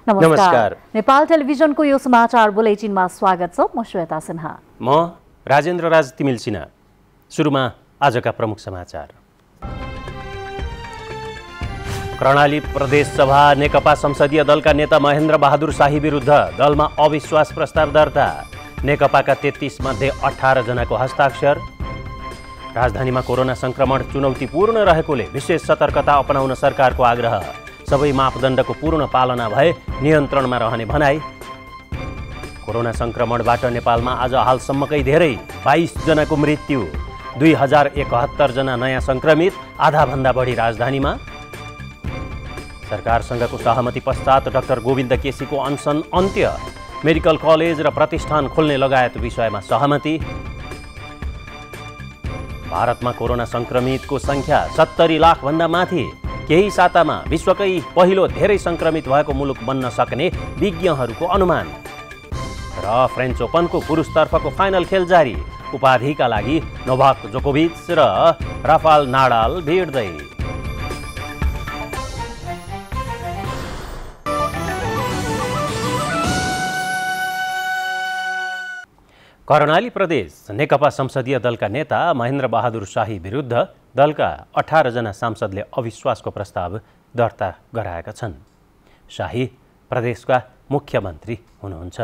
नमस्कार। नेपाल टेलिभिजनको यो समाचार बुलेटिनमा स्वागत छ। म श्वेता सिन्हा। म राजेन्द्र राज तिमिल सिन्हा। सुरुमा आजका प्रमुख समाचार। कर्णाली प्रदेश सभा नेकपा संसदीय दलका नेता महेन्द्र बहादुर शाही विरुद्ध दलमा अविश्वास प्रस्ताव दर्ता। नेकपाका 33 मध्ये 18 जनाको हस्ताक्षर। राजधानीमा कोरोना संक्रमण चुनौतीपूर्ण रहेकोले विशेष सतर्कता अपनाउन सरकारको आग्रह। सबै मापदण्डको पूर्ण पालना भए नियन्त्रणमा रहने भनाई। कोरोना संक्रमणबाट नेपालमा आज हालसम्मकै धेरै 22 जनाको मृत्यु। 2071 जना नयाँ संक्रमित, आधाभन्दा बढी राजधानीमा। सरकारसँगको सहमति पश्चात डाक्टर गोविन्द केसीको अनसन अन्त्य। मेडिकल कलेज र प्रतिष्ठान खोल्ने लगायत विषयमा सहमति। भारतमा कोरोना संक्रमितको संख्या 70 लाखभन्दा माथि। केही सातामा विश्वकै पहिलो धेरै संक्रमित भएको मुलुक बन्न सक्ने विज्ञहरूको अनुमान। र फ्रेन्च ओपनको पुरुषतर्फको फाइनल खेल जारी। उपाधिका लागि नोभाक जोकोभिच र राफाल नाडाल भिड्दै। कर्णाली प्रदेश नेकपा संसदीय दलका नेता महेन्द्र बहादुर शाही विरुद्ध दलका 18 जना सांसदले अविश्वासको प्रस्ताव दर्ता गराएका छन्। शाही प्रदेशका मुख्यमन्त्री हुनुहुन्छ।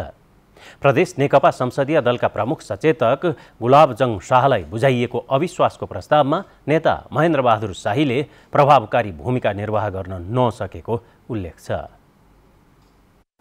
प्रदेश नेकपा संसदीय दलका प्रमुख सचेतक गुलाबजङ शाहलाई बुझाइएको अविश्वासको प्रस्तावमा नेता महेन्द्र बहादुर शाहीले प्रभावकारी भूमिका निर्वाह गर्न नसकेको उल्लेख छ।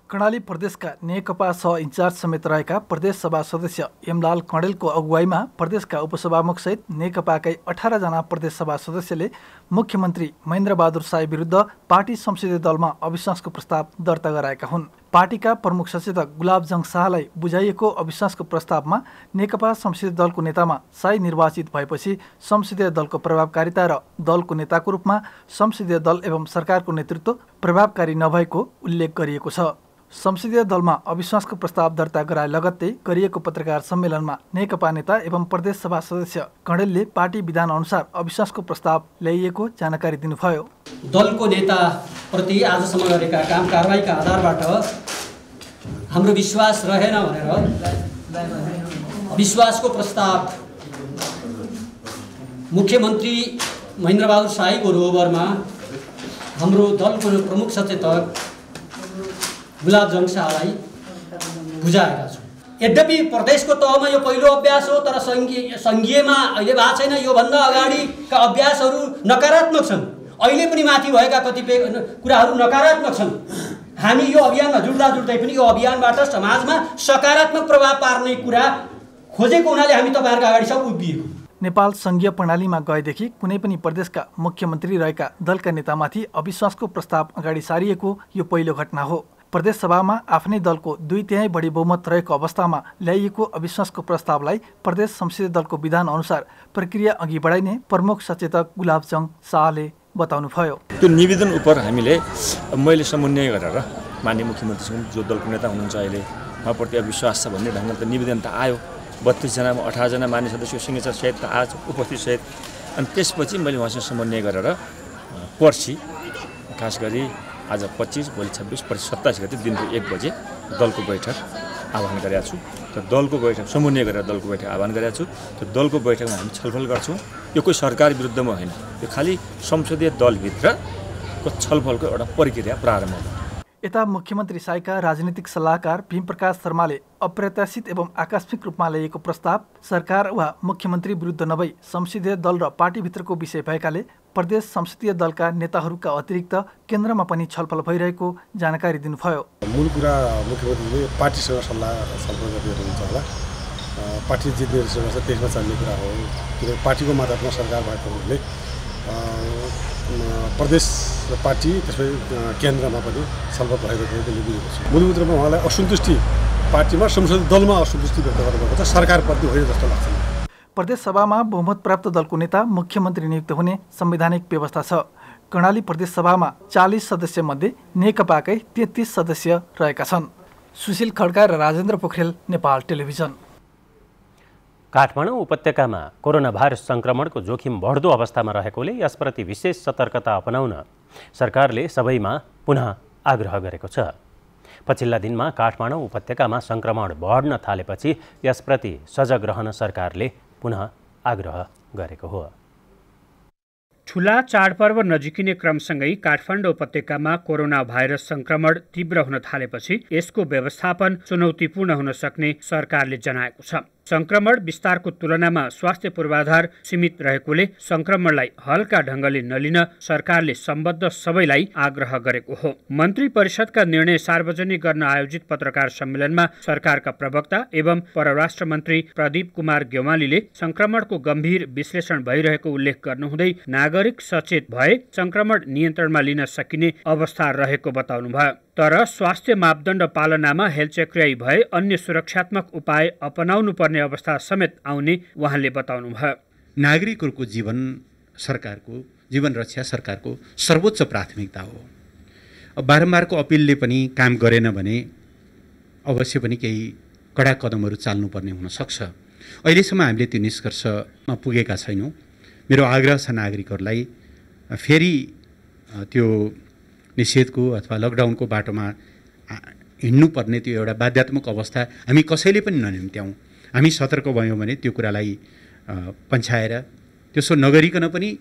कर्णाली प्रदेशका नेकपा सह इन्चार्ज समेत रहेका प्रदेश सभा सदस्य यमलाल कँडेलको अगुवाईमा प्रदेशका उपसभामुखसहित नेकपाकै 18 जना प्रदेश सभा सदस्यले मुख्यमन्त्री महेन्द्र बहादुर शाही विरुद्ध पार्टी संसदीय दलमा अविश्वासको प्रस्ताव दर्ता गराएका हुन्। पार्टीका प्रमुख सचेतक गुलाबजङ शाहलाई बुझाइएको अविश्वासको प्रस्तावमा नेकपा संसदीय दलको नेतामा शाही निर्वाचित भएपछि संसदीय दलको प्रभावकारिता र दलको नेताको रूपमा संसदीय दल एवं सरकारको नेतृत्व प्रभावकारी नभएको उल्लेख गरिएको छ। संसदीय दलमा अविश्वासको प्रस्ताव दर्ता गराए लगत्तै गरिएको पत्रकार सम्मेलनमा नेकपा नेता एवं प्रदेश सभा सदस्य कँडेलले पार्टी विधान अनुसार अविश्वासको प्रस्ताव ल्याइएको जानकारी दिनुभयो। दलको नेताप्रति आजसम्म गरेका काम कारबाहीका आधारबाट हाम्रो विश्वास रहेन भनेर विश्वासको प्रस्ताव मुख्यमन्त्री महेन्द्र बहादुर शाहीको रोबरमा हाम्रो दलको प्रमुख सचेतक गुलाबजङ शाहलाई बुझाएका छौँ। यद्यपि प्रदेशको तहमा यो पहिलो अभ्यास हो, तर सङ्घीयमा अहिले भएको छैन। योभन्दा अगाडिका अभ्यासहरू नकारात्मक छन्। अहिले पनि माथि भएका कतिपय कुराहरू नकारात्मक छन्। हामी यो अभियानमा जुट्दै पनि यो अभियानबाट समाजमा सकारात्मक प्रभाव पार्ने कुरा खोजेको हुनाले हामी तपाईँहरूको अगाडि सब उभिएको। नेपाल सङ्घीय प्रणालीमा गएदेखि कुनै पनि प्रदेशका मुख्यमन्त्री रहेका दलका नेतामाथि अविश्वासको प्रस्ताव अगाडि सारिएको यो पहिलो घटना हो। प्रदेश सभामा आफ्नै दलको 2/3 बढी बहुमत रहेको अवस्थामा ल्याइएको अविश्वासको प्रस्तावलाई प्रदेश संसदीय दलको विधान अनुसार प्रक्रिया अघि बढाइने प्रमुख सचेतक गुलाबजङ शाहले बताउनुभयो। त्यो निवेदन उप मैले समन्वय गरेर माननीय मुख्यमन्त्रीसँग जो दलको नेता हुनुहुन्छ अहिले उहाँप्रति अविश्वास छ भन्ने ढङ्गले त निवेदन त आयो। 32 जनामा 18 जना मान्य सदस्य सिग्नेचर सहित त आज उपस्थित सहित। अनि त्यसपछि मैले उहाँसँग समन्वय गरेर पर्सि खास गरी आज 25, भोलि 26, पर्सि 27 गते दिनको 1 बजे दलको बैठक आह्वान गरेका छु। त्यो दलको बैठक समन्वय गरेर दलको बैठक आह्वान गरेका छु। त्यो दलको बैठकमा हामी छलफल गर्छौँ। यो कोही सरकार विरुद्धमा होइन, यो खालि संसदीय दलभित्रको छलफलको एउटा प्रक्रिया प्रारम्भ हो। यता मुख्यमन्त्री शाहीका राजनीतिक सल्लाहकार भीमप्रकाश शर्माले अप्रत्याशित एवं आकस्मिक रूपमा ल्याइएको प्रस्ताव सरकार वा मुख्यमन्त्री विरुद्ध नभई संसदीय दल र पार्टीभित्रको विषय भएकाले प्रदेश संसदीय दलका नेताहरूका अतिरिक्त केन्द्रमा पनि छलफल भइरहेको जानकारी दिनुभयो। मूल कुरा मुख्यमन्त्रीले पार्टीसँग छलफल गरिरहेको हुन्छ होला। पार्टी जे निर्देशन गर्छ त्यसमा चल्ने कुरा हो। किनकि पार्टीको मातहतमा सरकार भएको हुनाले प्रदेश र पार्टी त्यसै केन्द्रमा पनि छलफल भइरहेको मैले बुझेको छु। मूलभूत रूपमा उहाँलाई असन्तुष्टि पार्टीमा संसदीय दलमा असन्तुष्टि व्यक्त गर्नुभएको छ, सरकारप्रति होइन जस्तो लाग्छ। प्रदेश सभामा बहुमत प्राप्त दलको नेता मुख्यमन्त्री नियुक्त हुने संवैधानिक व्यवस्था छ। कर्णाली प्रदेश सभामा 40 सदस्य मध्ये नेकपाकै 33 सदस्य रहेका छन्। सुशील खड्का र राजेन्द्र पोखरेल, नेपाल टेलिभिजन। काठमाडौँ उपत्यकामा कोरोना भाइरस संक्रमणको जोखिम बढ्दो अवस्थामा रहेकोले यसप्रति विशेष सतर्कता अपनाउन सरकारले सबैमा पुनः आग्रह गरेको छ। पछिल्ला दिनमा काठमाडौँ उपत्यकामा सङ्क्रमण बढ्न थालेपछि यसप्रति सजग रहन सरकारले पुनः आग्रह गरेको हो। ठूला चाडपर्व नजिकिने क्रमसँगै काठमाडौँ उपत्यकामा कोरोना भाइरस संक्रमण तीव्र हुन थालेपछि यसको व्यवस्थापन चुनौतीपूर्ण हुन सक्ने सरकारले जनाएको छ। संक्रमण विस्तारको तुलनामा स्वास्थ्य पूर्वाधार सीमित रहेकोले संक्रमणलाई हल्का ढङ्गले नलिन सरकारले सम्बद्ध सबैलाई आग्रह गरेको हो। मन्त्री परिषदका निर्णय सार्वजनिक गर्न आयोजित पत्रकार सम्मेलनमा सरकारका प्रवक्ता एवं परराष्ट्र मन्त्री प्रदीप कुमार गेवालीले संक्रमणको गम्भीर विश्लेषण भइरहेको उल्लेख गर्नुहुँदै नागरिक सचेत भए संक्रमण नियन्त्रणमा लिन सकिने अवस्था रहेको बताउनुभयो। तर स्वास्थ्य मापदण्ड पालनामा हेलचेक्र्याई भए अन्य सुरक्षात्मक उपाय अपनाउनु पर्ने अवस्था समेत आउने उहाँले बताउनुभयो। नागरिकहरूको जीवन रक्षा सरकारको सर्वोच्च प्राथमिकता हो। बारम्बारको अपिलले पनि काम गरेन भने अवश्य पनि केही कडा कदमहरू चाल्नुपर्ने हुनसक्छ। अहिलेसम्म हामीले त्यो निष्कर्षमा पुगेका छैनौँ। मेरो आग्रह छ नागरिकहरूलाई फेरि त्यो निषेधको अथवा लकडाउनको बाटोमा हिँड्नुपर्ने त्यो एउटा बाध्यात्मक अवस्था हामी कसैले पनि ननिम्त्याउँ। हामी सतर्क भयौँ भने त्यो कुरालाई पन्छाएर त्यसो नगरिकन पनि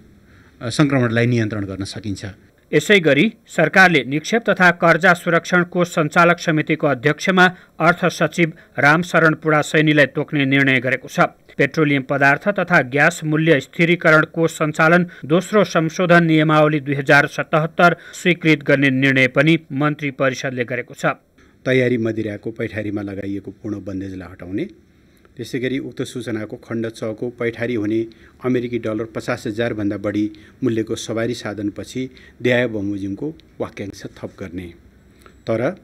सङ्क्रमणलाई नियन्त्रण गर्न सकिन्छ। यसैगरी सरकारले निक्षेप तथा कर्जा संरक्षण कोष सञ्चालक समितिको अध्यक्षमा अर्थ सचिव रामशरण पुडासैनीलाई तोक्ने निर्णय गरेको छ। पेट्रोलियम पदार्थ तथा ग्यास मूल्य स्थिरीकरण कोष सञ्चालन दोस्रो संशोधन नियमावली 2077 स्वीकृत गर्ने निर्णय पनि मन्त्री परिषदले गरेको छ। तयारी मदिराको पैठारीमा लगाइएको पूर्ण बन्देजलाई हटाउने, त्यसैगरी उक्त सूचनाको खण्ड 6 को पैठारी हुने अमेरिकी डलर 50,000 भन्दा बढी मूल्यको सवारी साधनपछि देय बमोजिमको वाक्यांश थप गर्ने। तर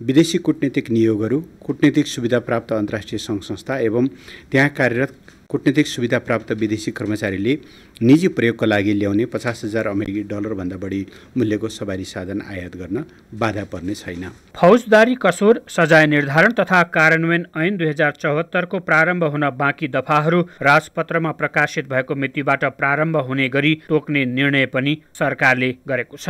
विदेशी कूटनीतिक नियोगहरू, कूटनीतिक सुविधा प्राप्त अन्तर्राष्ट्रिय सङ्घ संस्था एवं त्यहाँ कार्यरत कूटनीतिक सुविधा प्राप्त विदेशी कर्मचारीले निजी प्रयोगका लागि ल्याउने 50,000 अमेरिकी डलर भन्दा बढी मूल्यको सवारी साधन आयात गर्न बाधा पर्ने छैन। फौजदारी कसुर सजाय निर्धारण तथा कार्यान्वयन ऐन 2074 को प्रारम्भ हुन बाँकी दफाहरू राजपत्रमा प्रकाशित भएको मितिबाट प्रारम्भ हुने गरी तोक्ने निर्णय पनि सरकारले गरेको छ।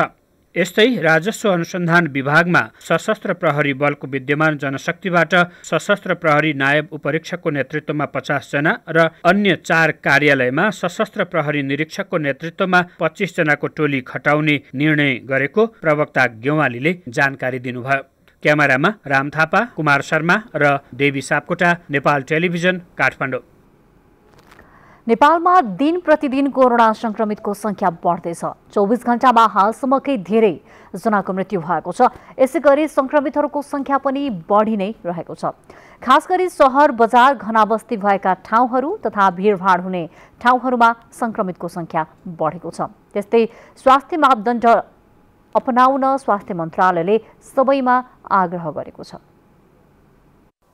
यस्तै राजस्व अनुसन्धान विभागमा सशस्त्र प्रहरी बलको विद्यमान जनशक्तिबाट सशस्त्र प्रहरी नायब उपरीक्षकको नेतृत्वमा 50 जना र अन्य 4 कार्यालयमा सशस्त्र प्रहरी निरीक्षकको नेतृत्वमा 25 जनाको टोली खटाउने निर्णय गरेको प्रवक्ता गेवालीले जानकारी दिनुभयो। क्यामेरामा राम थापा, कुमार शर्मा र देवी सापकोटा, नेपाल टेलिभिजन, काठमाडौँ। नेपालमा दिन प्रतिदिन कोरोना संक्रमितको संख्या बढ्दैछ। 24 घण्टामा हालसम्मकै धेरै जनाको मृत्यु भएको छ। यसैगरी संक्रमितहरूको संख्या पनि बढी नै रहेको छ। खास गरी सहर बजार घनाबस्ती भएका ठाउँहरू तथा भिडभाड हुने ठाउँहरूमा संक्रमितको संख्या बढेको छ। त्यस्तै स्वास्थ्य मापदण्ड अपनाउन स्वास्थ्य मन्त्रालयले सबैमा आग्रह गरेको छ।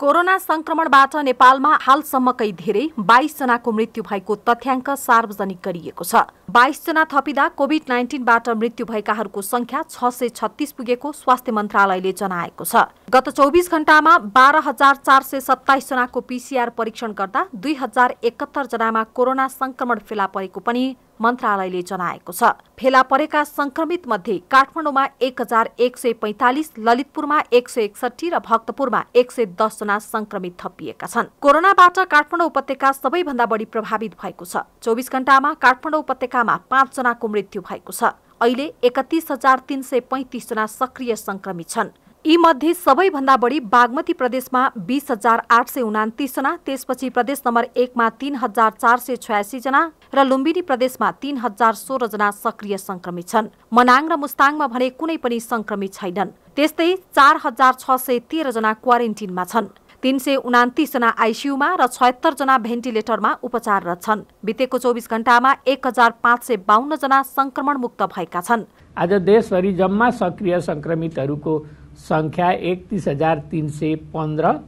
कोरोना संक्रमणबाट नेपालमा हालसम्मकै धेरै 22 जनाको मृत्यु भएको तथ्याङ्क सार्वजनिक गरिएको छ। 22 जना थपिँदा कोभिड-19 बाट मृत्यु भएकाहरूको संख्या 636 पुगेको स्वास्थ्य मन्त्रालयले जनाएको छ। गत 24 घण्टामा 12,427 जनाको पीसीआर परीक्षण गर्दा 2,071 जनामा कोरोना संक्रमण फेला परेको पनि मन्त्रालयले जनाएको छ। फेला परेका संक्रमित मध्ये काठमाडौँमा 1,145, ललितपुरमा 161 र भक्तपुरमा 110 जना संक्रमित थपिएका छन्। कोरोनाबाट काठमाडौँ उपत्यका सबैभन्दा बढी प्रभावित भएको छ। 24 घण्टामा काठमाडौँ उपत्यकामा 5 जनाको मृत्यु भएको छ। अहिले 31,335 जना सक्रिय संक्रमित छन्। यी मध्ये सबैभन्दा बढी बागमती प्रदेशमा 20,829 जना, त्यसपछि प्रदेश नम्बर 1 मा 3,486 जना र लुम्बिनी प्रदेशमा 3,016 जना सक्रिय संक्रमित छन्। मनाङ र मुस्ताङमा भने कुनै पनि संक्रमित छैनन्। त्यस्तै 4,613 जना क्वारेन्टिनमा छन्। 329 जना आइसियुमा र 76 जना भेन्टिलेटरमा उपचाररत छन्। बितेको 24 घण्टामा 1,552 जना संक्रमण मुक्त भएका छन्। आज देशभरि जम्मा सक्रिय संक्रमितहरूको संख्या 31,315।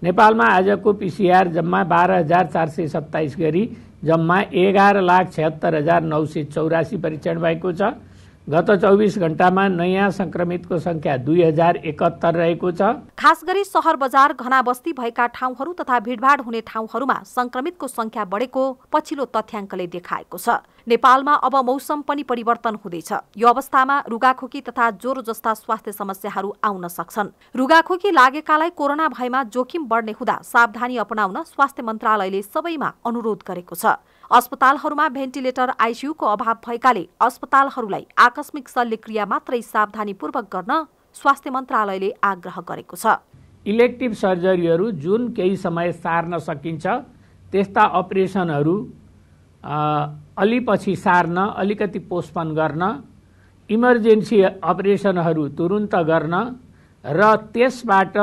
नेपालमा आजको पीसीआर जम्मा 12,427 गरी जम्मा 11,76,984 परीक्षण भएको छ। गत 24 घण्टामा नयाँ संक्रमितको संख्या 2071 रहेको छ। खास गरी सहर बजार घना बस्ती भएका ठाउँहरू तथा भिडभाड हुने ठाउँहरूमा संक्रमितको संख्या बढेको पछिल्लो तथ्याङ्कले देखाएको छ। नेपालमा अब मौसम पनि परिवर्तन हुँदैछ। यो अवस्थामा रुगाखोकी तथा ज्वरो जस्ता स्वास्थ्य समस्याहरू आउन सक्छन्। रुगाखोकी लागेकालाई कोरोना भएमा जोखिम बढ्ने हुँदा सावधानी अपनाउन स्वास्थ्य मन्त्रालयले सबैमा अनुरोध गरेको छ। अस्पतालहरूमा भेन्टिलेटर आइसियूको अभाव भएकाले अस्पतालहरूलाई आकस्मिक शल्यक्रिया मात्रै सावधानीपूर्वक गर्न स्वास्थ्य मन्त्रालयले आग्रह गरेको छ। इलेक्टिभ सर्जरीहरू जुन केही समय सार्न सकिन्छ त्यस्ता अपरेसनहरू अलि पछि सार्न, अलिकति पोस्टपोन गर्न, इमर्जेन्सी अपरेसनहरू तुरुन्त गर्न र त्यसबाट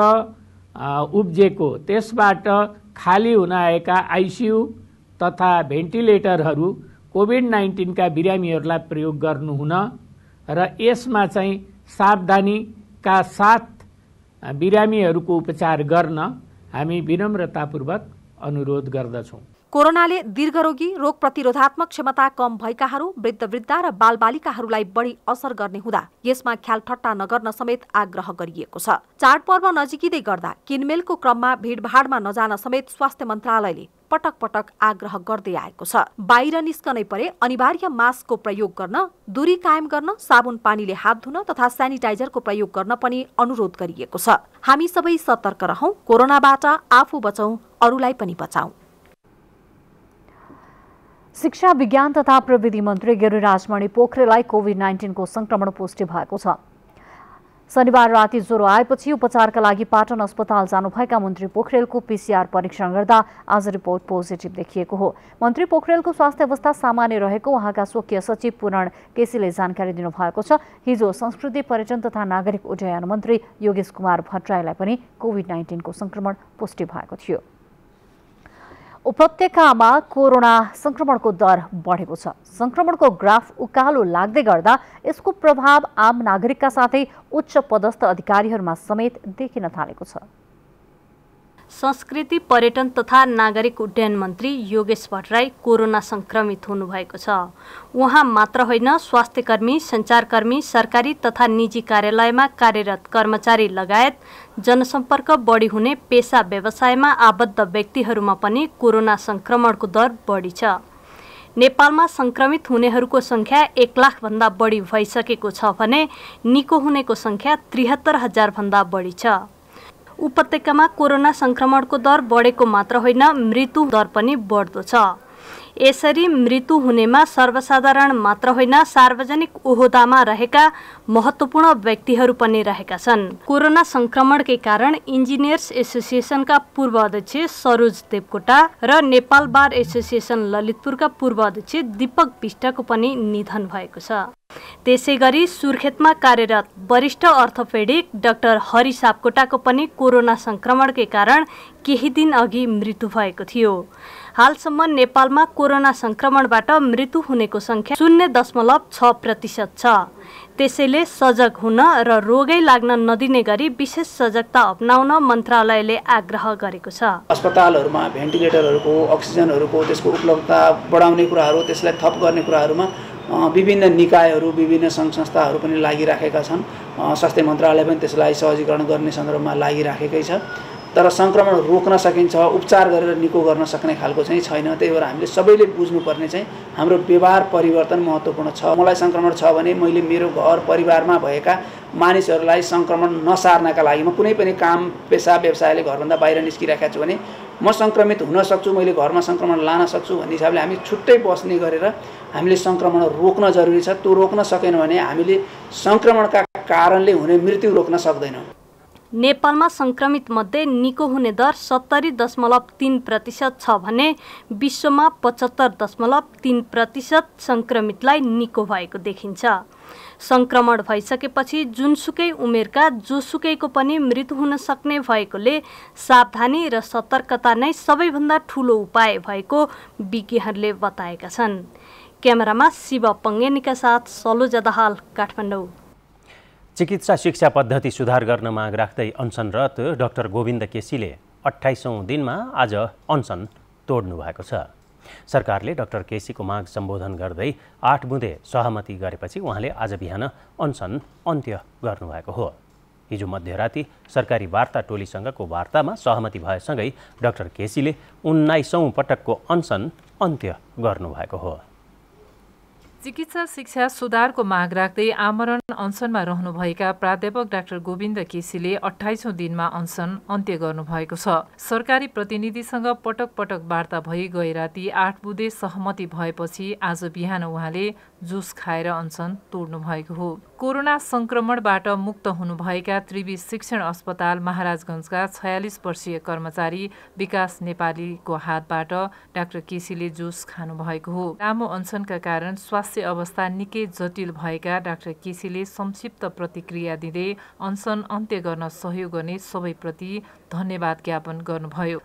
त्यसबाट खाली हुन आएका आइसियू तथा भेन्टिलेटरहरू कोभिड-19 का बिरामीहरूलाई प्रयोग गर्नु हुन र यसमा चाहिँ सावधानीका साथ बिरामीहरूको उपचार गर्न हामी विनम्रतापूर्वक अनुरोध गर्दछौँ। कोरोनाले दीर्घरोगी, रोग प्रतिरोधात्मक क्षमता कम भएकाहरू, वृद्ध-वृद्धा र बालबालिकाहरूलाई बढी असर गर्ने हुँदा यसमा ख्यालठट्टा नगर्न समेत आग्रह गरिएको छ। चाडपर्व नजिकिँदै गर्दा किनमेलको क्रममा भिडभाडमा नजान समेत स्वास्थ्य मन्त्रालयले पटक पटक आग्रह गर्दै आएको छ। बाहिर निस्कनै परे अनिवार्य मास्कको प्रयोग गर्न, दूरी कायम गर्न, साबुन पानीले हात धुन तथा सेनिटाइजरको प्रयोग गर्न पनि अनुरोध गरिएको छ। हामी सबै सतर्क रहौं, कोरोनाबाट आफू बचौं, अरूलाई पनि बचाउँ। शिक्षा, विज्ञान तथा प्रविधि मन्त्री गिरिराज मणि पोखरेललाई कोभिड-19 को संक्रमण पुष्टि भएको छ। शनिबार राति ज्वरो आएपछि उपचारका लागि पाटन अस्पताल जानुभएका मन्त्री पोखरेलको पीसीआर परीक्षण गर्दा आज रिपोर्ट पोजिटिभ देखिएको हो। मन्त्री पोखरेलको स्वास्थ्य अवस्था सामान्य रहेको उहाँका स्वकीय सचिव पूरण केसीले जानकारी दिनुभएको छ। हिजो संस्कृति, पर्यटन तथा नागरिक उड्डयन मन्त्री योगेश कुमार भट्टराईलाई पनि कोभिड-19 को संक्रमण पुष्टि भएको थियो। उपत्यकामा कोरोना संक्रमणको दर बढेको छ। संक्रमणको ग्राफ उकालो लाग्दै गर्दा यसको प्रभाव आम नागरिकका साथै उच्च पदस्थ अधिकारीहरूमा समेत देखिन थालेको छ। संस्कृति, पर्यटन तथा नागरिक उड्डयन मन्त्री योगेश भट्टराई कोरोना संक्रमित हुनुभएको छ। उहाँ मात्र होइन, स्वास्थ्यकर्मी, सञ्चारकर्मी, सरकारी तथा निजी कार्यालयमा कार्यरत कर्मचारी लगायत जनसम्पर्क बढी हुने पेशा व्यवसायमा आबद्ध व्यक्तिहरूमा पनि कोरोना संक्रमणको दर बढी छ। नेपालमा संक्रमित हुनेहरूको संख्या 1 लाख भन्दा बढी भइसकेको छ भने निको हुनेको संख्या 73,000 भन्दा बढी छ। उपत्यकामा कोरोना संक्रमणको दर बढेको मात्र होइन, मृत्यु दर पनि बढ्दो छ। यसरी मृत्यु हुनेमा सर्वसाधारण मात्र होइन, सार्वजनिक ओहदामा रहेका महत्त्वपूर्ण व्यक्तिहरू पनि रहेका छन्। कोरोना संक्रमणकै कारण इन्जिनियर्स एसोसिएसनका पूर्व अध्यक्ष सरोज देवकोटा र नेपाल बार एसोसिएसन ललितपुरका पूर्व अध्यक्ष दीपक विष्टको पनि निधन भएको छ। त्यसैगरी सुर्खेतमा कार्यरत वरिष्ठ अर्थोपेडिक डाक्टर हरि सापकोटाको पनि कोरोना संक्रमणकै कारण केही दिन अघि मृत्यु भएको थियो। हालसम्म नेपालमा कोरोना संक्रमणबाट मृत्यु हुनेको संख्या 0.6% छ। त्यसैले सजग हुन र रोगै लाग्न नदिने गरी विशेष सजगता अपनाउन मन्त्रालयले आग्रह गरेको छ। अस्पतालहरूमा भेन्टिलेटरहरूको, अक्सिजनहरूको त्यसको उपलब्धता बढाउने कुराहरू, त्यसलाई थप गर्ने कुराहरूमा विभिन्न निकायहरू, विभिन्न सङ्घ संस्थाहरू पनि लागिराखेका छन्। स्वास्थ्य मन्त्रालय पनि त्यसलाई सहजीकरण गर्ने सन्दर्भमा लागिराखेकै छ। तर सङ्क्रमण रोक्न सकिन्छ, उपचार गरेर निको गर्न सक्ने खालको चाहिँ छैन। त्यही भएर हामीले सबैले बुझ्नुपर्ने चाहिँ हाम्रो व्यवहार परिवर्तन महत्त्वपूर्ण छ। मलाई सङ्क्रमण छ भने मैले मेरो घर परिवारमा भएका मानिसहरूलाई सङ्क्रमण नसार्नका लागि म कुनै पनि काम, पेसा, व्यवसायले घरभन्दा बाहिर निस्किरहेको छु भने म सङ्क्रमित हुन सक्छु, मैले घरमा सङ्क्रमण लान सक्छु भन्ने हिसाबले हामी छुट्टै बस्ने गरेर हामीले सङ्क्रमण रोक्न जरुरी छ। त्यो रोक्न सकेन भने हामीले सङ्क्रमणका कारणले हुने मृत्यु रोक्न सक्दैनौँ। नेपालमा संक्रमित मध्ये निको हुने दर 70.3% छ भने विश्वमा 75.3% संक्रमितलाई निको भएको देखिन्छ। संक्रमण भइसकेपछि जुनसुकै उमेरका जोसुकैको पनि मृत्यु हुन सक्ने भएकोले सावधानी र सतर्कता नै सबैभन्दा ठूलो उपाय भएको विज्ञहरूले बताएका छन्। क्यामेरामा शिव पङ्गेनीका साथ सलोजा दाहाल, काठमाडौँ। चिकित्सा शिक्षा पद्धति सुधार गर्न माग राख्दै अनसनरत डाक्टर गोविन्द केसीले 28औं दिनमा आज अनसन तोड्नु भएको छ। सरकारले डाक्टर केसीको माग सम्बोधन गर्दै 8 बुँदे सहमति गरेपछि उहाँले आज बिहान अनसन अन्त्य गर्नुभएको हो। हिजो मध्यराती सरकारी वार्ता टोलीसँगको वार्तामा सहमति भएसँगै डाक्टर केसीले 19औं पटकको अनसन अन्त्य गर्नुभएको हो। चिकित्सा शिक्षा सुधारको माग राख्दै आमरण अनसनमा रहनुभएका प्राध्यापक डाक्टर गोविन्द केसीले 28औं दिनमा अनसन अन्त्य गर्नुभएको छ। सरकारी प्रतिनिधिसँग पटक पटक वार्ता भई गए राति 8 बुँदे सहमति भएपछि आज बिहान उहाँले जुस खाएर अनसन तोड्नु भएको हो। कोरोना संक्रमणबाट मुक्त हुनुभएका त्रिवी शिक्षण अस्पताल महाराजगञ्जका 46 वर्षीय कर्मचारी विकास नेपालीको हातबाट डाक्टर केसीले जुस खानुभएको हो। लामो अनसनका कारण स्वास्थ्य अवस्था निकै जटिल भएका डाक्टर केसीले संक्षिप्त प्रतिक्रिया दिँदै अनसन अन्त्य गर्न सहयोग गर्ने सबैप्रति धन्यवाद ज्ञापन गर्नुभयो।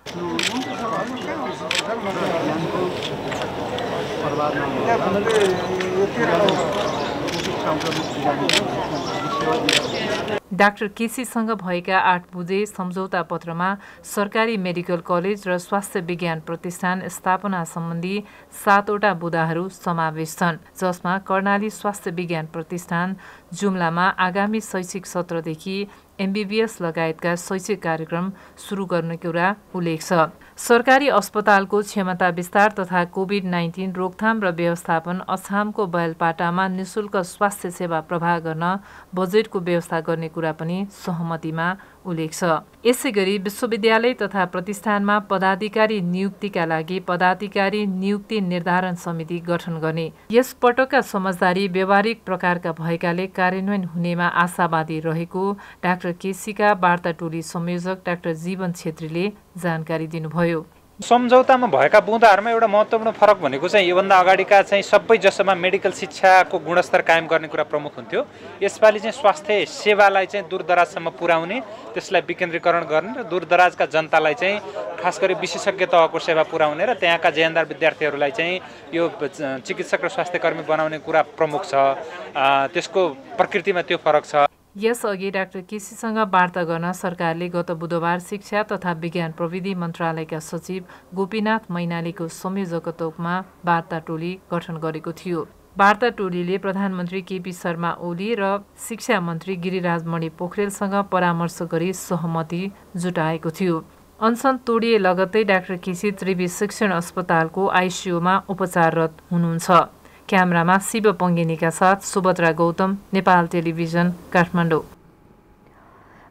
डाक्टर केसीसँग भएका 8 बुँदे सम्झौता पत्रमा सरकारी मेडिकल कलेज र स्वास्थ्य विज्ञान प्रतिष्ठान स्थापना सम्बन्धी 7 वटा बुँदाहरू समावेश छन्, जसमा कर्णाली स्वास्थ्य विज्ञान प्रतिष्ठान जुम्लामा आगामी शैक्षिक सत्रदेखि एमबीबीएस लगायतका शैक्षिक कार्यक्रम सुरु गर्ने कुरा उल्लेख छ। सरकारी अस्पतालको क्षमता विस्तार तथा कोभिड-19 रोकथाम र व्यवस्थापन अछामको बैलपाटामा निशुल्क स्वास्थ्य सेवा प्रवाह गर्न बजेटको व्यवस्था गर्ने कुरा पनि सहमतिमा उल्लेख छ। यसैगरी विश्वविद्यालय तथा प्रतिष्ठानमा पदाधिकारी नियुक्तिका लागि पदाधिकारी नियुक्ति निर्धारण समिति गठन गर्ने। यस पटकका समझदारी व्यावहारिक प्रकारका भएकाले कार्यान्वयन हुनेमा आशावादी रहेको डाक्टर केसीका वार्ता टोली संयोजक डाक्टर जीवन छेत्रीले जानकारी दिनुभयो। सम्झौतामा भएका बुँदाहरूमा एउटा महत्त्वपूर्ण फरक भनेको चाहिँ योभन्दा अगाडिका चाहिँ सबै जसोमा मेडिकल शिक्षाको गुणस्तर कायम गर्ने कुरा प्रमुख हुन्थ्यो। यसपालि चाहिँ स्वास्थ्य सेवालाई चाहिँ दूरदराजसम्म पुर्याउने, त्यसलाई विकेन्द्रीकरण गर्ने र दूरदराजका जनतालाई चाहिँ खास गरी विशेषज्ञ तहको सेवा पुर्याउने र त्यहाँका जेएनदार विद्यार्थीहरूलाई चाहिँ यो चिकित्सक र स्वास्थ्यकर्मी बनाउने कुरा प्रमुख छ। त्यसको प्रकृतिमा त्यो फरक छ। यसअघि डाक्टर केसीसँग वार्ता गर्न सरकारले गत बुधबार शिक्षा तथा विज्ञान प्रविधि मन्त्रालयका सचिव गोपीनाथ मैनालीको संयोजकत्वमा वार्ता टोली गठन गरेको थियो। वार्ता टोलीले प्रधानमन्त्री केपी शर्मा ओली र शिक्षा मन्त्री गिरिराज मणि पोखरेलसँग परामर्श गरी सहमति जुटाएको थियो। अनसन तोडिए लगत्तै डाक्टर केसी त्रिवी शिक्षण अस्पतालको आइसियूमा उपचाररत हुनुहुन्छ। क्यामेरामा शिव पङ्गेनीका साथ सुभद्रा गौतम, नेपाल टेलिभिजन, काठमाडौँ।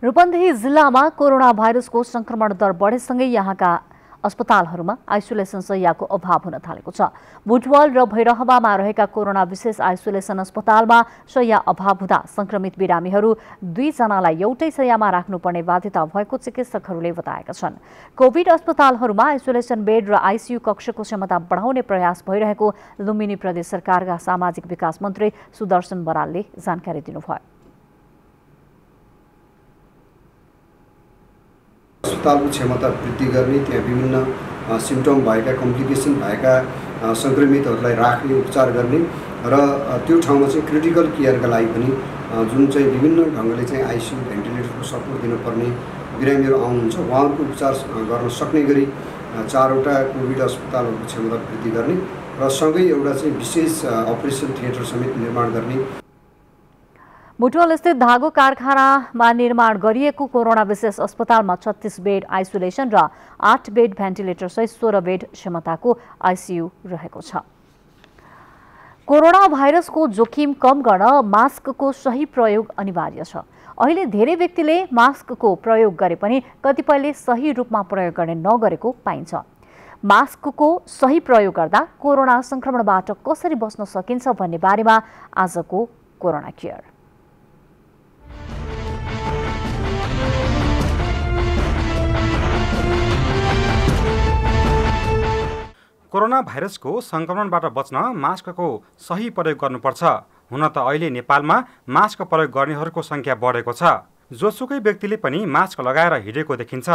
रूपन्देही जिल्लामा कोरोना भाइरसको संक्रमण दर बढेसँगै यहाँका अस्पतालहरूमा आइसोलेसन शय्याको अभाव हुन थालेको छ। बुटवल र भैरहवामा रहेका कोरोना विशेष आइसोलेसन अस्पतालमा शय्या अभाव हुँदा संक्रमित बिरामीहरू 2 जनालाई एउटै शय्यामा राख्नुपर्ने बाध्यता भएको चिकित्सकहरूले बताएका छन्। कोभिड अस्पतालहरूमा आइसोलेसन बेड र आइसियू कक्षको क्षमता बढाउने प्रयास भइरहेको लुम्बिनी प्रदेश सरकारका सामाजिक विकास मन्त्री सुदर्शन बरालले जानकारी दिनुभयो। अस्पतालको क्षमता वृद्धि गर्ने, त्यहाँ विभिन्न सिम्टम भएका, कम्प्लिकेसन भएका सङ्क्रमितहरूलाई राख्ने, उपचार गर्ने र त्यो ठाउँमा चाहिँ क्रिटिकल केयरका लागि पनि जुन चाहिँ विभिन्न ढङ्गले चाहिँ आइसियू भेन्टिलेटरको सपोर्ट दिनुपर्ने बिरामीहरू आउनुहुन्छ उहाँहरूको उपचार गर्न सक्ने गरी 4 वटा कोभिड अस्पतालहरूको क्षमता वृद्धि गर्ने र सँगै एउटा चाहिँ विशेष अपरेसन थिएटर समेत निर्माण गर्ने। बुटवल स्थित धागो कारखानामा निर्माण गरिएको कोरोना विशेष अस्पतालमा 36 बेड आइसोलेसन र 8 बेड भेन्टिलेटर सहित 16 बेड क्षमताको आइसियू रहेको छ। कोरोना भाइरसको जोखिम कम गर्न मास्कको सही प्रयोग अनिवार्य छ। अहिले धेरै व्यक्तिले मास्कको प्रयोग गरे पनि कतिपयले सही रूपमा प्रयोग गर्ने नगरेको पाइन्छ। मास्कको सही प्रयोग गर्दा कोरोना संक्रमणबाट कसरी बच्न सकिन्छ भन्ने बारेमा आजको कोरोना केयर। कोरोना भाइरसको संक्रमणबाट बच्न मास्कको सही प्रयोग गर्नुपर्छ। हुन त अहिले नेपालमा मास्क प्रयोग गर्नेहरूको संख्या बढेको छ। जोसुकै व्यक्तिले पनि मास्क लगाएर हिँडेको देखिन्छ,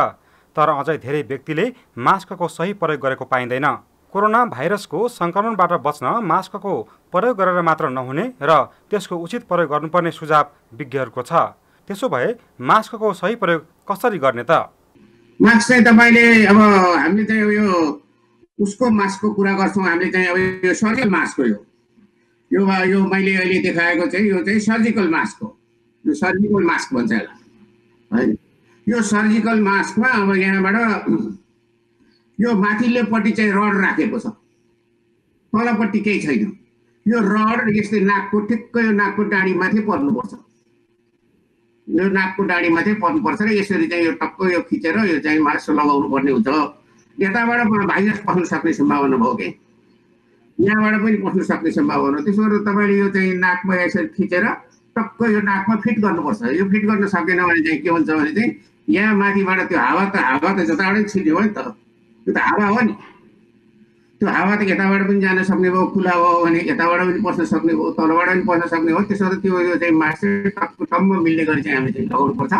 तर अझै धेरै व्यक्तिले मास्कको सही प्रयोग गरेको पाइँदैन। कोरोना भाइरसको संक्रमणबाट बच्न मास्कको प्रयोग गरेर मात्र नहुने र त्यसको उचित प्रयोग गर्नुपर्ने सुझाव विज्ञहरूको छ। त्यसो भए मास्कको सही प्रयोग कसरी गर्ने त? मास्क चाहिँ तपाईले अब हामीले चाहिँ यो उसको मास्कको कुरा गर्छौँ हामीले चाहिँ। अब यो सर्जिकल मास्क हो, यो मैले अहिले देखाएको चाहिँ यो चाहिँ सर्जिकल मास्क हो। यो सर्जिकल मास्क भन्छ यसलाई है। यो सर्जिकल मास्कमा अब यहाँबाट यो माथिल्लोपट्टि चाहिँ रड राखेको छ, तलपट्टि केही छैन। यो रड यस्तै नाकको ठिक्कै यो नाकको डाँडी माथि पर्नुपर्छ, यो नाकको डाँडी माथि पर्नुपर्छ र यसरी चाहिँ यो टक्क यो खिचेर यो चाहिँ मास्क लगाउनु पर्ने हुन्छ। यताबाट भाइरस पस्न सक्ने सम्भावना भयो कि यहाँबाट पनि पस्न सक्ने सम्भावना। त्यसो गरेर तपाईँले यो चाहिँ नाकमा यसरी खिचेर टक्क यो नाकमा फिट गर्नुपर्छ। यो फिट गर्न सकेन भने चाहिँ के हुन्छ भने चाहिँ यहाँ माथिबाट त्यो हावा त जताबाटै छिर्ने हो नि त, त्यो त हावा हो नि। त्यो हावा त यताबाट पनि जान सक्ने भयो, खुला भयो भने यताबाट पनि पस्न सक्ने भयो, तलबाट पनि पस्न सक्ने हो। त्यसो त्यो यो चाहिँ मास्क टक्क मिल्ने गरी चाहिँ हामीले चाहिँ लगाउनुपर्छ।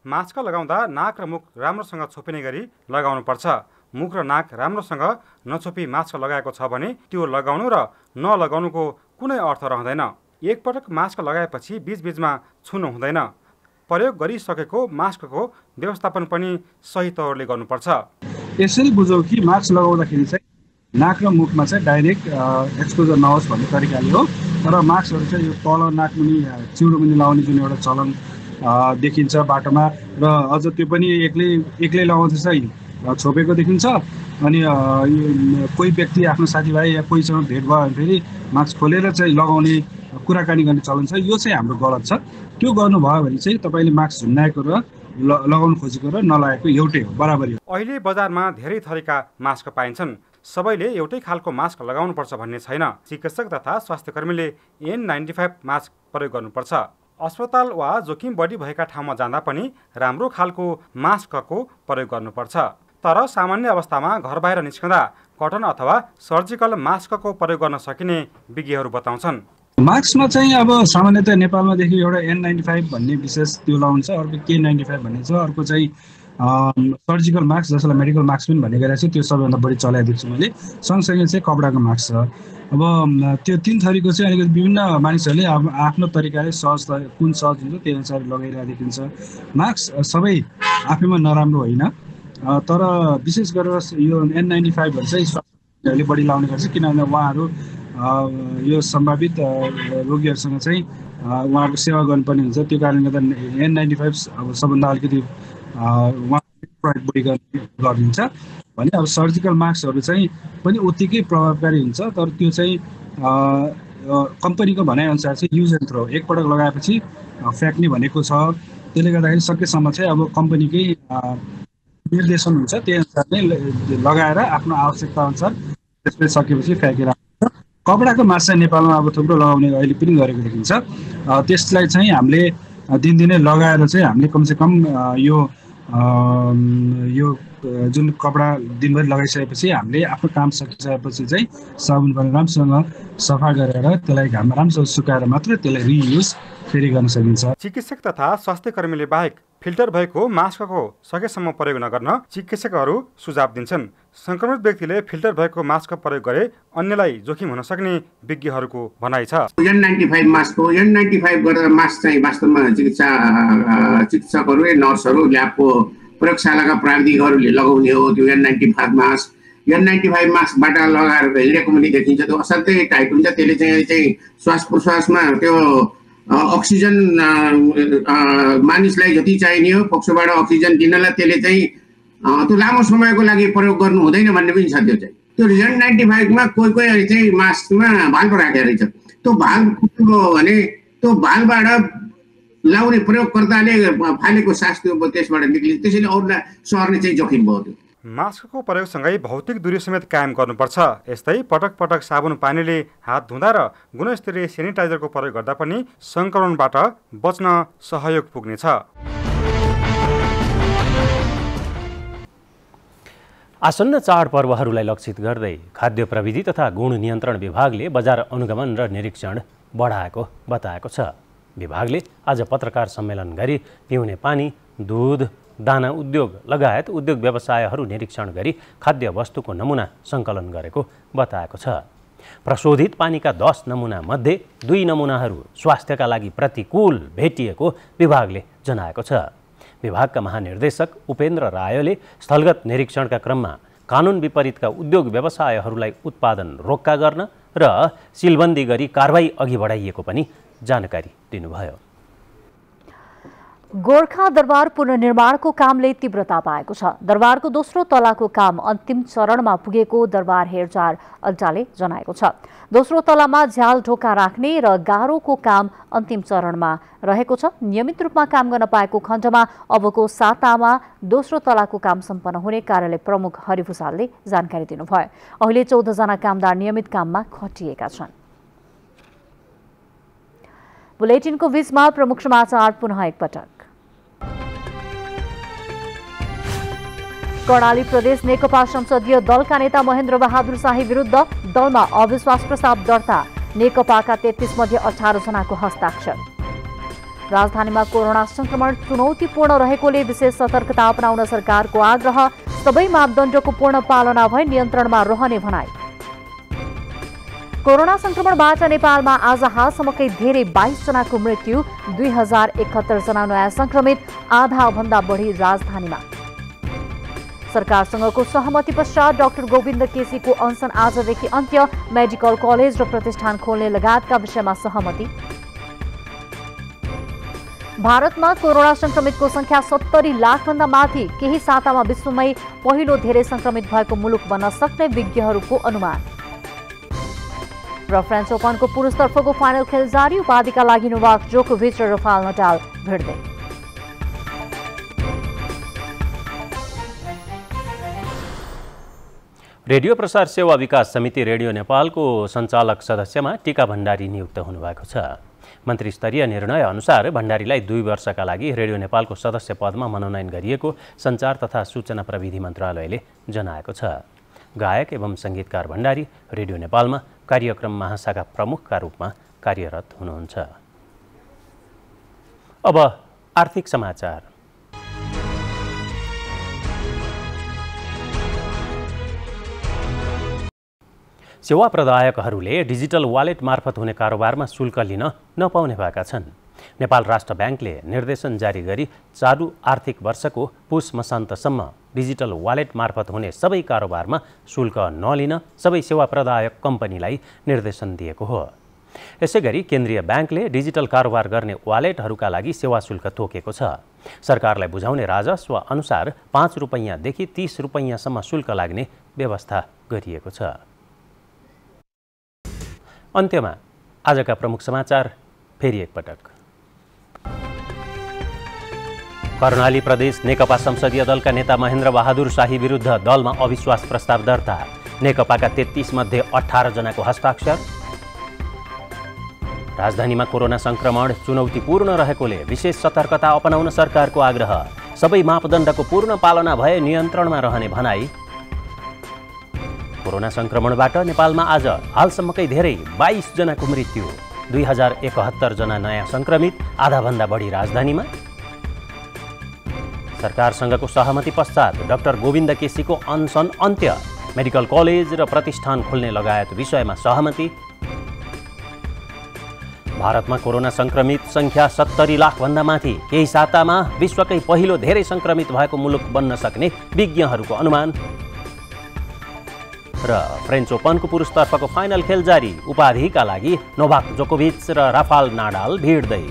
मास्क लगाउँदा नाक र मुख राम्रोसँग छोपिने गरी लगाउनुपर्छ। मुख र नाक राम्रोसँग नछोपी मास्क लगाएको छ भने त्यो लगाउनु र नलगाउनुको कुनै अर्थ रहँदैन। एकपटक मास्क लगाएपछि बीचबीचमा छुनु हुँदैन। प्रयोग गरिसकेको मास्कको व्यवस्थापन पनि सही तौरले गर्नुपर्छ। यसरी बुझौँ कि मास्क लगाउँदाखेरि चाहिँ नाक र मुखमा चाहिँ डाइरेक्ट एक्सपोजर नहोस् भन्ने तरिकाले हो। तर मास्कहरू चाहिँ यो तल नाक मुनि चिउरो मुनि लगाउने जुन एउटा चलन देखिन्छ बाटोमा, र अझ त्यो पनि एक्लै लगाउँदा चाहिँ छोपेको देखिन्छ। अनि कोही व्यक्ति आफ्नो साथीभाइ या कोहीसँग भेट भयो भने फेरि मास्क खोलेर चाहिँ लगाउने कुराकानी गर्ने चलन छ। यो चाहिँ हाम्रो गलत छ। त्यो गर्नुभयो भने चाहिँ तपाईँले मास्क झुन्डाएको र लगाउन खोजेको र नलागेको एउटै हो, बराबरी हो। अहिले बजारमा धेरै थरीका मास्क पाइन्छन्। सबैले एउटै खालको मास्क लगाउनुपर्छ भन्ने छैन। चिकित्सक तथा स्वास्थ्यकर्मीले N95 मास्क प्रयोग गर्नुपर्छ। अस्पताल वा जोखिम बढी भएका ठाउँमा जाँदा पनि राम्रो खालको मास्कको प्रयोग गर्नुपर्छ। तर सामान्य अवस्थामा घर बाहिर निस्कँदा कटन अथवा सर्जिकल मास्कको प्रयोग गर्न सकिने विज्ञहरू बताउँछन्। मास्कमा चाहिँ अब सामान्यतया नेपालमा देखि एउटा N95 भन्ने विशेष त्यो लाउँछ, अर्को K95 भन्ने छ, अर्को चाहिँ सर्जिकल मास्क जसलाई मेडिकल मास्क पनि भन्ने गरेको छ, त्यो सबैभन्दा बढी चलाइ देख्छु मैले। सँगसँगै चाहिँ कपडाको मास्क छ। अब त्यो तीन थरीको चाहिँ अलिकति विभिन्न मानिसहरूले अब आफ्नो तरिकाले कुन सहज हुन्छ त्यही अनुसार लगाइरहेको देखिन्छ। मास्क सबै आफैमा नराम्रो होइन, तर विशेष गरेर यो N95 चाहिँ स्वास्थ्यले बढी लाउने गर्छ, किनभने उहाँहरू यो सम्भावित रोगीहरूसँग चाहिँ उहाँहरूको सेवा गर्नुपर्ने हुन्छ। त्यो कारणले गर्दा N95 अब सबभन्दा अलिकति उहाँ प्रयोग बढी गरिदिन्छ भने अब सर्जिकल मास्कहरू चाहिँ पनि उत्तिकै प्रभावकारी हुन्छ। तर त्यो चाहिँ कम्पनीको भनाइअनुसार चाहिँ युज एन्ड थ्रो, एकपटक लगाएपछि फ्याँक्ने भनेको छ। त्यसले गर्दाखेरि सकेसम्म चाहिँ अब कम्पनीकै निर्देशन हुन्छ, त्यही अनुसार नै लगाएर आफ्नो आवश्यकता अनुसार त्यसपछि सकेपछि फ्याँकेर। कपडाको मास्क चाहिँ नेपालमा अब थुप्रो लगाउने अहिले पनि गरेको देखिन्छ। त्यसलाई चाहिँ हामीले दिनदिनै लगाएर चाहिँ हामीले कमसेकम यो जुन कपडा दिनभरि लगाइसकेपछि हामीले आफ्नो काम सकिसकेपछि चाहिँ साबुन पनि राम्रोसँग सफा गरेर त्यसलाई घाममा राम्रोसँग सुकाएर मात्र त्यसलाई रियुज फेरि गर्न सकिन्छ। चिकित्सक तथा स्वास्थ्यकर्मीले बाहेक फिल्टर भएको मास्कको सकेसम्म प्रयोग नगर्न चिकित्सकहरू सुझाव दिन्छन्। संक्रमित व्यक्तिले फिल्टर भएको मास्क प्रयोग गरे अन्यलाई जोखिम हुन सक्ने विज्ञहरूको भनाइ छ। N95 मास्क हो। N95 गरेर मास्क चाहिँ वास्तवमा चिकित्सकहरू नर्सहरू ल्याबको प्रयोगशालाका प्राविधिकहरूले लगाउने हो। त्यो N95 मास्क N95 मास्कबाट लगाएर हिँडेको पनि देखिन्छ। त्यो असाध्यै टाइट हुन्छ। त्यसले चाहिँ श्वास प्रश्वासमा त्यो अक्सिजन मानिसलाई जति चाहिने हो पक्षबाट अक्सिजन दिनलाई त्यसले चाहिँ त्यो लामो समयको लागि प्रयोग गर्नु हुँदैन भन्ने पनि छ। त्यो N95 मा कोही चाहिँ मास्कमा भाल्भ राखेको रहेछ। त्यो भाल्भ फुट्यो भने त्यो भाल्भबाट लाउने प्रयोगकर्ताले फालेको सास त्यसबाट निक्लिन्छ, त्यसैले अरूलाई सर्ने चाहिँ जोखिम भयो। त्यो मास्कको प्रयोगसँगै भौतिक दूरी समेत कायम गर्नुपर्छ। यस्तै पटक पटक साबुन पानीले हात धुँदा र गुणस्तरीय सेनिटाइजरको प्रयोग गर्दा पनि संक्रमणबाट बच्न सहयोग पुग्नेछ। आसन्न चाडपर्वहरूलाई लक्षित गर्दै खाद्य प्रविधि तथा गुण नियन्त्रण विभागले बजार अनुगमन र निरीक्षण बढाएको बताएको छ। विभागले आज पत्रकार सम्मेलन गरी पिउने पानी, दूध, दाना उद्योग लगायत उद्योग व्यवसायहरू निरीक्षण गरी खाद्य वस्तुको नमुना सङ्कलन गरेको बताएको छ। प्रशोधित पानीका 10 नमुनामध्ये 2 नमुनाहरू स्वास्थ्यका लागि प्रतिकूल भेटिएको विभागले जनाएको छ। विभागका महानिर्देशक उपेन्द्र रायले स्थलगत निरीक्षणका क्रममा कानुन विपरीतका उद्योग व्यवसायहरूलाई उत्पादन रोक्का गर्न र सिलबन्दी गरी कारबाही अघि बढाइएको पनि जानकारी दिनुभयो। गोर्खा दरबार पुनर्निर्माणको कामले तीव्रता पाएको छ। दरबारको दोस्रो तलाको काम अन्तिम चरणमा पुगेको दरबार हेरचाह अड्डाले जनाएको छ। दोस्रो तलामा झ्याल ढोका राख्ने र गाह्रोको काम अन्तिम चरणमा रहेको छ। नियमित रूपमा काम गर्न पाएको खण्डमा अबको सातामा दोस्रो तलाको काम सम्पन्न हुने कार्यालय प्रमुख हरि भुसालले जानकारी दिनुभयो। अहिले 14 जना कामदार नियमित काममा खटिएका छन्। बुलेटिनको बीचमा प्रमुख समाचार पुनः एकपटक। कर्णाली प्रदेश नेकपा संसदीय दलका नेता महेन्द्र बहादुर शाही विरुद्ध दलमा अविश्वास प्रस्ताव दर्ता। नेकपाका 33 मध्ये 18 जनाको हस्ताक्षर। राजधानीमा कोरोना संक्रमण चुनौतीपूर्ण रहेकोले विशेष सतर्कता अपनाउन सरकारको आग्रह। सबै मापदण्डको पूर्ण पालना भई नियन्त्रणमा रहने भनाई। कोरोना संक्रमणबाट नेपालमा आज हालसम्मकै धेरै 22 जनाको मृत्यु। 2071 जना नयाँ संक्रमित, आधा भन्दा बढी राजधानीमा। सरकारसँगको सहमति पश्चात डाक्टर गोविन्द केसीको अनसन आजदेखि अन्त्य। मेडिकल कलेज र प्रतिष्ठान खोल्ने लगायतका विषयमा सहमति। भारतमा कोरोना संक्रमितको संख्या 70 लाखभन्दा माथि। केही सातामा विश्वमै पहिलो धेरै संक्रमित भएको मुलुक बन्न सक्ने विज्ञहरूको अनुमान। र फ्रेन्च ओपनको पुरुषतर्फको फाइनल खेल जारी। उपाधिका लागि नोभाक जोकोभिच र राफेल नडाल भिड्दै। रेडियो प्रसार सेवा विकास समिति रेडियो नेपालको सञ्चालक सदस्यमा टीका भण्डारी नियुक्त हुनुभएको छ। मन्त्रीस्तरीय निर्णय अनुसार भण्डारीलाई 2 वर्षका लागि रेडियो नेपालको सदस्य पदमा मनोनयन गरिएको सञ्चार तथा सूचना प्रविधि मन्त्रालयले जनाएको छ। गायक एवं सङ्गीतकार भण्डारी रेडियो नेपालमा कार्यक्रम महाशाखा प्रमुखका रूपमा कार्यरत हुनुहुन्छ। अब आर्थिक समाचार। सेवा प्रदायकहरूले डिजिटल वालेट मार्फत हुने कारोबारमा शुल्क लिन नपाउने भएका छन्। नेपाल राष्ट्र ब्याङ्कले निर्देशन जारी गरी चालु आर्थिक वर्षको पुस मसान्तसम्म डिजिटल वालेट मार्फत हुने सबै कारोबारमा शुल्क नलिन सबै सेवा प्रदायक कम्पनीलाई निर्देशन दिएको हो। यसैगरी केन्द्रीय ब्याङ्कले डिजिटल कारोबार गर्ने वालेटहरूका लागि सेवा शुल्क तोकेको छ। सरकारलाई बुझाउने राजस्व अनुसार 5 रुपैयाँदेखि 30 रुपैयाँसम्म शुल्क लाग्ने व्यवस्था गरिएको छ। अन्त्यमा आजका प्रमुख समाचार फेरि एकपटक। कर्णाली प्रदेश नेकपा संसदीय दलका नेता महेन्द्र बहादुर शाही विरुद्ध दलमा अविश्वास प्रस्ताव दर्ता। नेकपाका 33 मध्ये 18 जनाको हस्ताक्षर। राजधानीमा कोरोना संक्रमण चुनौतीपूर्ण रहेकोले विशेष सतर्कता अपनाउन सरकारको आग्रह। सबै मापदण्डको पूर्ण पालना भए नियन्त्रणमा रहने भनाई। कोरोना संक्रमणबाट नेपालमा आज हालसम्मकै धेरै 22 जनाको मृत्यु। 2071 जना नयाँ संक्रमित, आधाभन्दा बढी राजधानीमा। सरकारसँगको सहमति पश्चात डाक्टर गोविन्द केसीको अनसन अन्त्य। मेडिकल कलेज र प्रतिष्ठान खोल्ने लगायत विषयमा सहमति। भारतमा कोरोना संक्रमित संख्या 70 लाखभन्दा माथि। केही सातामा विश्वकै पहिलो धेरै संक्रमित भएको मुलुक बन्न सक्ने विज्ञहरूको अनुमान। र फ्रेन्च ओपनको पुरुषतर्फको फाइनल खेल जारी। उपाधिका लागि नोभाक जोकोभिच र राफेल नडाल भिड्दै।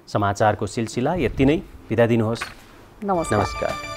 समाचारको सिलसिला यति नै। बिदा दिनुहोस्। नमस्कार।